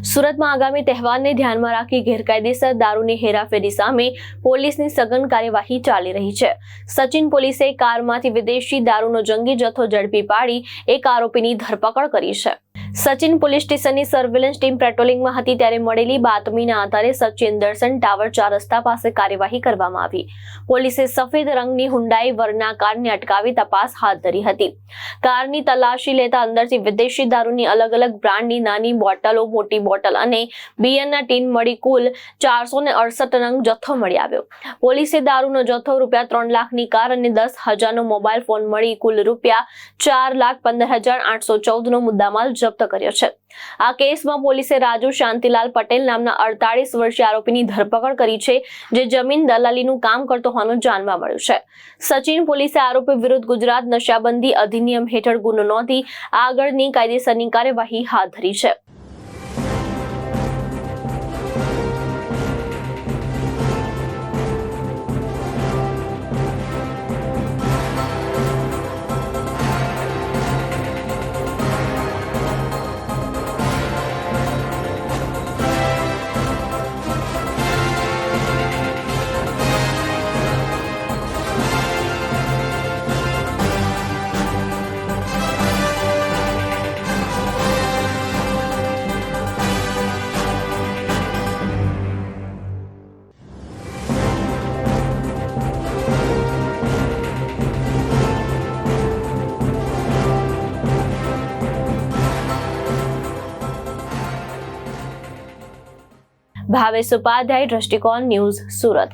સુરતમાં આગામી તહેવારને ધ્યાનમાં રાખી ગેરકાયદેસર દારૂની હેરાફેરી સામે પોલીસની સઘન કાર્યવાહી ચાલી રહી છે। સચિન પોલીસે કારમાંથી વિદેશી દારૂનો જંગી જથ્થો ઝડપી પાડી એક આરોપીની ધરપકડ કરી છે। સચિન પોલીસ સ્ટેશનની સર્વેલન્સ ટીમ પેટ્રોલિંગમાં હતી ત્યારે મળેલી બાતમીના આધારે સચિન દર્શન ટાવર 4 રસ્તા પાસે કાર્યવાહી કરવામાં આવી। પોલીસે સફેદ રંગની હુન્ડાઈ વર્ના કારને અટકાવી તપાસ હાથ ધરી હતી। કારની તલાશી લેતા અંદરથી વિદેશી દારૂની અલગ અલગ બ્રાન્ડની નાની બોટલો, મોટી બોટલ અને બિયરના ટીન મળી કુલ 468 નંગ જથ્થો મળી આવ્યો। પોલીસે દારૂનો જથ્થો ₹3 લાખની કાર અને 10,000નો મોબાઈલ ફોન મળી કુલ ₹4,15,814નો મુદ્દામાલ જપ્ત કર્યો છે। આ કેસમાં પોલીસે રાજુ શાંતિલાલ પટેલ નામના 48 વર્ષીય આરોપીની ધરપકડ કરી છે, જે જમીન દલાલીનું કામ કરતો હોવાનું જાણવા મળ્યું છે। સચિન પોલીસે આરોપી વિરુદ્ધ ગુજરાત નશાબંધી અધિનિયમ હેઠળ ગુનો નોંધી આગળની કાયદેસરની કાર્યવાહી હાથ ધરી છે। ભાવેશ ઉપાધ્યાય, દ્રષ્ટિકોણ ન્યૂઝ, સુરત।